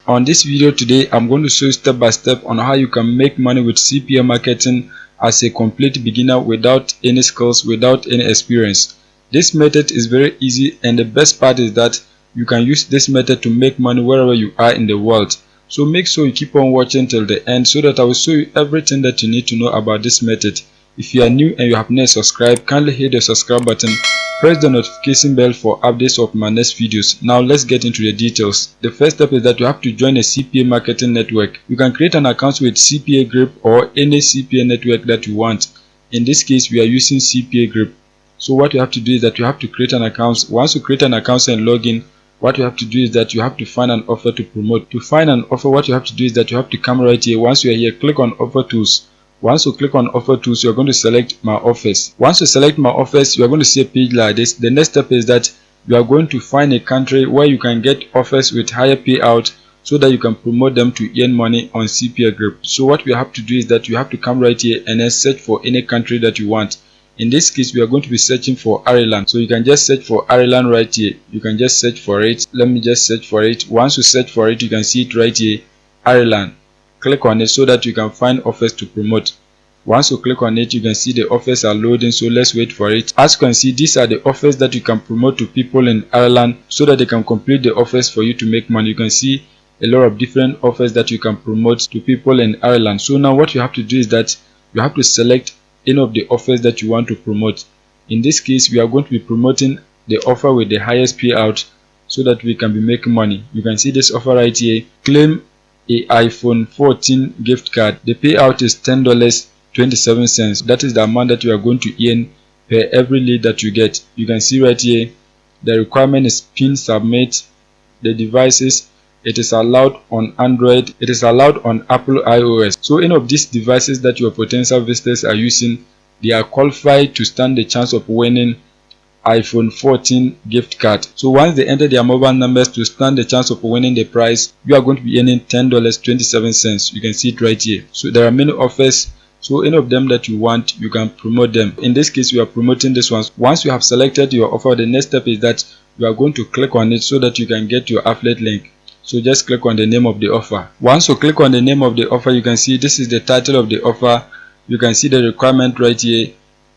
On this video today, I'm going to show you step by step on how you can make money with CPA marketing as a complete beginner without any skills, without any experience. This method is very easy, and the best part is that you can use this method to make money wherever you are in the world. So make sure you keep on watching till the end so that I will show you everything that you need to know about this method. If you are new and you have not subscribed, kindly hit the subscribe button. Press the notification bell for updates of my next videos. Now let's get into the details. The first step is that you have to join a CPA marketing network. You can create an account with CPA Group or any CPA network that you want. In this case, we are using CPA Group. So what you have to do is that you have to create an account. Once you create an account and log in, what you have to do is that you have to find an offer to promote. To find an offer, what you have to do is that you have to come right here. Once you are here, click on offer tools. Once you click on offer tools, you're going to select my offers. Once you select my offers, you're going to see a page like this. The next step is that you are going to find a country where you can get offers with higher payout so that you can promote them to earn money on CPA Group. So what we have to do is that you have to come right here and then search for any country that you want. In this case, we are going to be searching for Ireland. So you can just search for Ireland right here. You can just search for it. Let me just search for it. Once you search for it, you can see it right here, Ireland. Click on it so that you can find offers to promote. Once you click on it, you can see the offers are loading, so let's wait for it. As you can see, these are the offers that you can promote to people in Ireland so that they can complete the offers for you to make money. You can see a lot of different offers that you can promote to people in Ireland. So now what you have to do is that you have to select any of the offers that you want to promote. In this case, we are going to be promoting the offer with the highest payout so that we can be making money. You can see this offer right here. Claim a iPhone 14 gift card. The payout is $10.27. That is the amount that you are going to earn per every lead that you get. You can see right here, the requirement is pin submit. The devices, it is allowed on Android, it is allowed on Apple iOS. So any of these devices that your potential visitors are using, they are qualified to stand the chance of winning iPhone 14 gift card. So once they enter their mobile numbers to stand the chance of winning the prize, you are going to be earning $10.27. You can see it right here. So there are many offers. So any of them that you want, you can promote them. In this case, we are promoting this one. Once you have selected your offer, the next step is that you are going to click on it so that you can get your affiliate link. So just click on the name of the offer. Once you click on the name of the offer, you can see this is the title of the offer. You can see the requirement right here.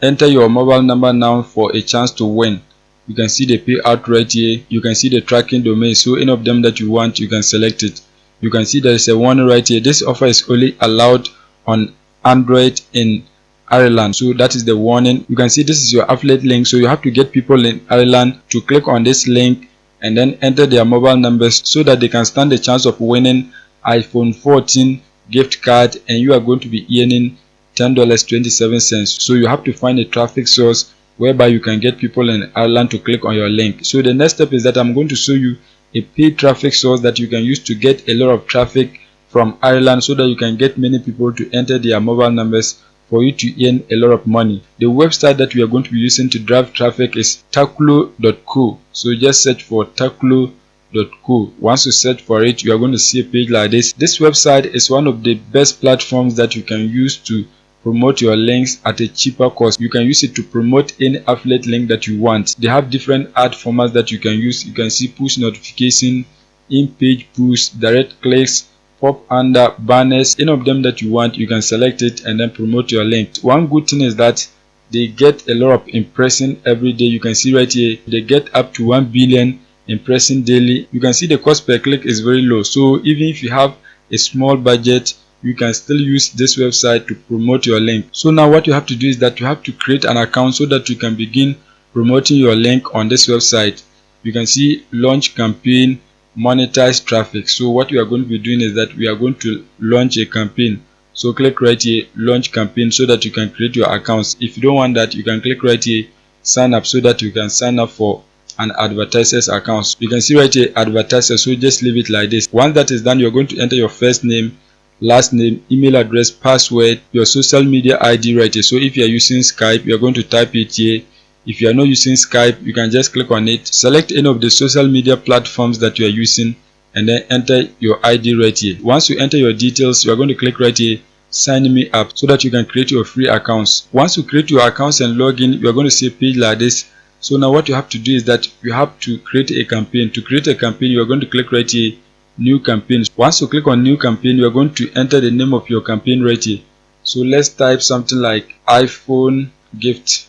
Enter your mobile number now for a chance to win. You can see the payout right here. You can see the tracking domain. So any of them that you want, you can select it. You can see there is a warning right here. This offer is only allowed on Android in Ireland. So that is the warning. You can see this is your affiliate link. So you have to get people in Ireland to click on this link and then enter their mobile numbers so that they can stand the chance of winning iPhone 14 gift card, and you are going to be earning $10.27. So you have to find a traffic source whereby you can get people in Ireland to click on your link. So the next step is that I'm going to show you a paid traffic source that you can use to get a lot of traffic from Ireland so that you can get many people to enter their mobile numbers for you to earn a lot of money. The website that we are going to be using to drive traffic is taklo.co. So just search for taklo.co. Once you search for it, you are going to see a page like this. This website is one of the best platforms that you can use to promote your links at a cheaper cost. You can use it to promote any affiliate link that you want. They have different ad formats that you can use. You can see push notification, in-page push, direct clicks, pop under, banners. Any of them that you want, you can select it and then promote your link. One good thing is that they get a lot of impressions every day. You can see right here, they get up to 1 billion impressions daily. You can see the cost per click is very low. So even if you have a small budget, you can still use this website to promote your link. So now what you have to do is that you have to create an account so that you can begin promoting your link on this website. You can see launch campaign, monetize traffic. So what we are going to be doing is that we are going to launch a campaign. So click right here, launch campaign, so that you can create your accounts. If you don't want that, you can click right here, sign up, so that you can sign up for an advertiser's account. You can see right here, advertiser. So just leave it like this. Once that is done, you're going to enter your first name, last name, email address, password, your social media ID right here. So if you are using Skype, you're going to type it here. If you are not using Skype, you can just click on it, select any of the social media platforms that you are using, and then enter your ID right here. Once you enter your details, you are going to click right here, sign me up, so that you can create your free accounts. Once you create your accounts and log in, you are going to see a page like this. So now what you have to do is that you have to create a campaign. To create a campaign, you are going to click right here, new campaigns. Once you click on new campaign, you are going to enter the name of your campaign right here. So let's type something like iPhone gift.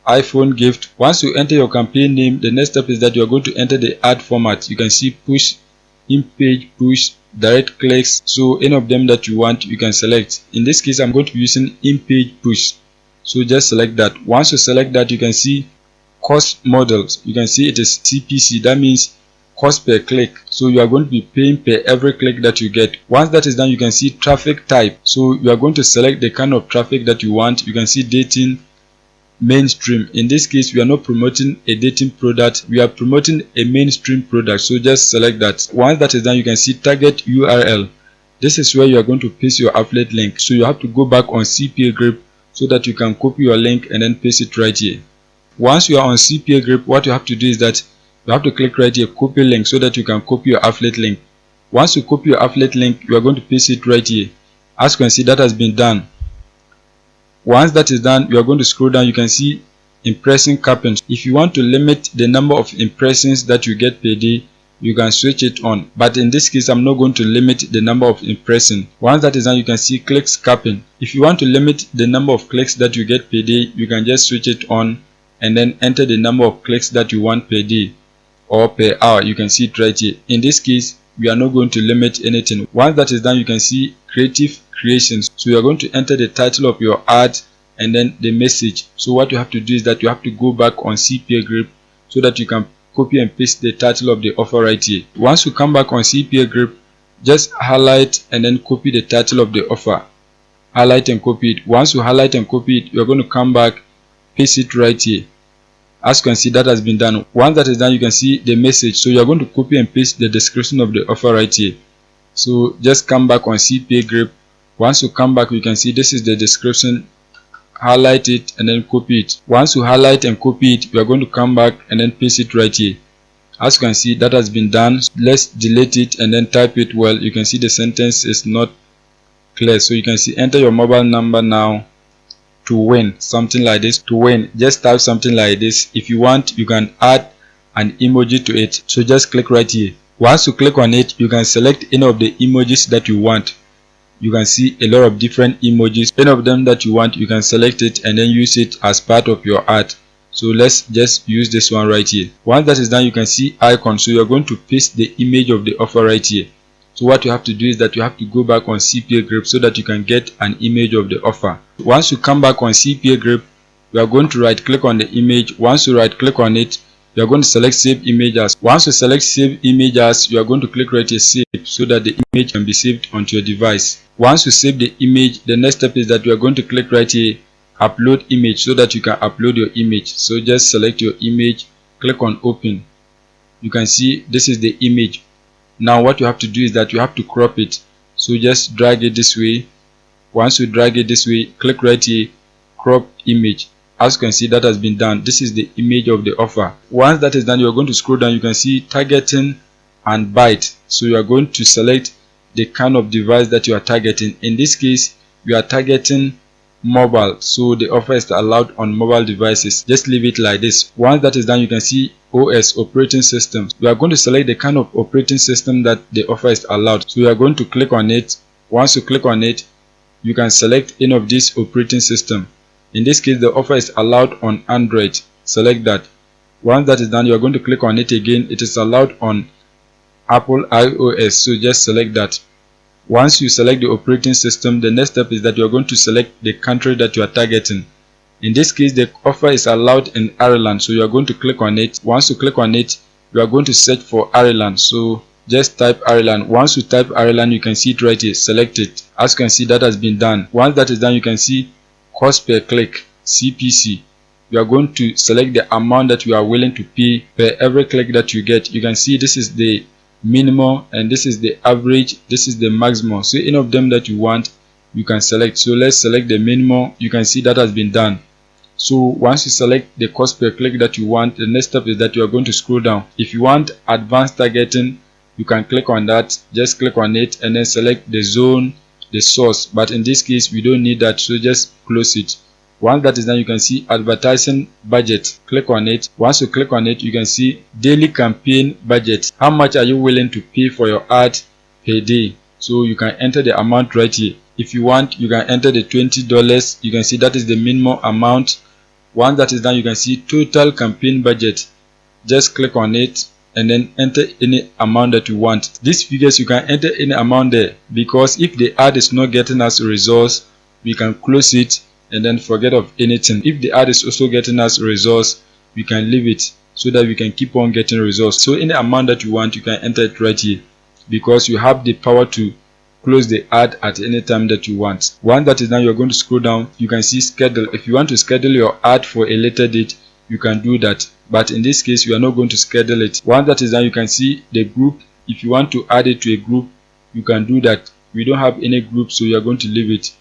iPhone gift. Once you enter your campaign name, the next step is that you are going to enter the ad format. You can see push, in-page push, direct clicks. So any of them that you want, you can select. In this case, I'm going to be using in-page push. So just select that. Once you select that, you can see cost models. You can see it is CPC. That means cost per click. So you are going to be paying per every click that you get. Once that is done, you can see traffic type. So you are going to select the kind of traffic that you want. You can see dating, mainstream. In this case, we are not promoting a dating product, we are promoting a mainstream product. So just select that. Once that is done, you can see target URL. This is where you are going to paste your affiliate link. So you have to go back on CPA Grip so that you can copy your link and then paste it right here. Once you are on CPA Grip, what you have to do is that you have to click right here, copy link, so that you can copy your affiliate link. Once you copy your affiliate link, you are going to paste it right here. As you can see, that has been done. Once that is done, you are going to scroll down. You can see impression capping. If you want to limit the number of impressions that you get per day, you can switch it on. But in this case, I'm not going to limit the number of impressions. Once that is done, you can see clicks capping. If you want to limit the number of clicks that you get per day, you can just switch it on and then enter the number of clicks that you want per day or per hour. You can see it right here. In this case, we are not going to limit anything. Once that is done, you can see creative creations. So you are going to enter the title of your ad and then the message. So what you have to do is that you have to go back on CPA Grip so that you can copy and paste the title of the offer right here. Once you come back on CPA Grip, just highlight and then copy the title of the offer. Highlight and copy it. Once you highlight and copy it, you're going to come back, paste it right here. As you can see, that has been done. Once that is done, you can see the message. So you're going to copy and paste the description of the offer right here. So just come back on CPA Grip. Once you come back, you can see this is the description. Highlight it and then copy it. Once you highlight and copy it, you are going to come back and then paste it right here. As you can see, that has been done. Let's delete it and then type it well. You can see the sentence is not clear. So you can see enter your mobile number now to win, something like this. To win, just type something like this. If you want, you can add an emoji to it. So just click right here. Once you click on it, you can select any of the emojis that you want. You can see a lot of different emojis. Any of them that you want, you can select it and then use it as part of your ad. So let's just use this one right here. Once that is done, you can see icon. So you're going to paste the image of the offer right here. So what you have to do is that you have to go back on CPA Grip so that you can get an image of the offer. Once you come back on CPA Grip, you are going to right click on the image. Once you right click on it, you are going to select save image as. Once you select save image as, you are going to click right here save so that the image can be saved onto your device. Once you save the image, the next step is that you are going to click right here upload image so that you can upload your image. So just select your image, click on open. You can see this is the image. Now what you have to do is that you have to crop it. So just drag it this way. Once you drag it this way, click right here crop image. As you can see, that has been done. This is the image of the offer. Once that is done, you are going to scroll down. You can see targeting and byte. So you are going to select the kind of device that you are targeting. In this case, you are targeting mobile, so the offer is allowed on mobile devices. Just leave it like this. Once that is done, you can see OS, operating system. You are going to select the kind of operating system that the offer is allowed. So you are going to click on it. Once you click on it, you can select any of these operating system. In this case, the offer is allowed on Android. Select that. Once that is done, you are going to click on it again. It is allowed on Apple iOS, so just select that. Once you select the operating system, the next step is that you are going to select the country that you are targeting. In this case, the offer is allowed in Ireland, so you are going to click on it. Once you click on it, you are going to search for Ireland. So just type Ireland. Once you type Ireland, you can see it right here. Select it. As you can see, that has been done. Once that is done, you can see cost per click, CPC. You are going to select the amount that you are willing to pay per every click that you get. You can see this is the minimum and this is the average, this is the maximum. So any of them that you want, you can select. So let's select the minimum. You can see that has been done. So once you select the cost per click that you want, the next step is that you are going to scroll down. If you want advanced targeting, you can click on that. Just click on it and then select the zone, the source. But in this case, we don't need that, so just close it. Once that is done, you can see advertising budget. Click on it. Once you click on it, you can see daily campaign budget. How much are you willing to pay for your ad per day? So you can enter the amount right here. If you want, you can enter the $20. You can see that is the minimum amount. Once that is done, you can see total campaign budget. Just click on it and then enter any amount that you want. These figures, you can enter any amount there, because if the ad is not getting us results, we can close it and then forget of anything. If the ad is also getting us results, we can leave it so that we can keep on getting results. So any amount that you want, you can enter it right here, because you have the power to close the ad at any time that you want. Once that is done, you're going to scroll down. You can see schedule. If you want to schedule your ad for a later date, you can do that, but in this case, we are not going to schedule it. Once that is done, you can see the group. If you want to add it to a group, you can do that. We don't have any group, so you are going to leave it.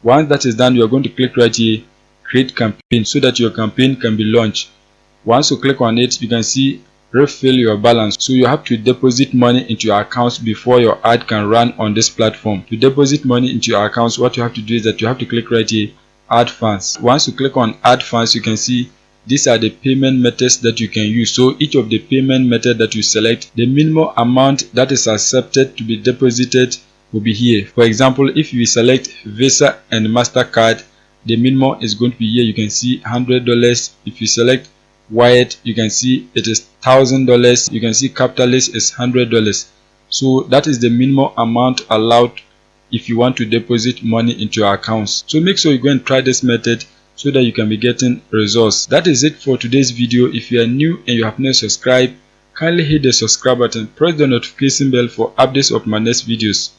Once that is done, you are going to click right here, create campaign, so that your campaign can be launched. Once you click on it, you can see refill your balance. So you have to deposit money into your accounts before your ad can run on this platform. To deposit money into your accounts, what you have to do is that you have to click right here, add funds. Once you click on add funds, you can see these are the payment methods that you can use. So each of the payment method that you select, the minimum amount that is accepted to be deposited will be here. For example, if you select Visa and MasterCard, the minimum is going to be here. You can see $100. If you select Wyatt, you can see it is $1,000. You can see Capitalist is $100. So that is the minimum amount allowed if you want to deposit money into your accounts. So make sure you go and try this method so that you can be getting results. That is it for today's video. If you are new and you have not subscribed, kindly hit the subscribe button, press the notification bell for updates of my next videos.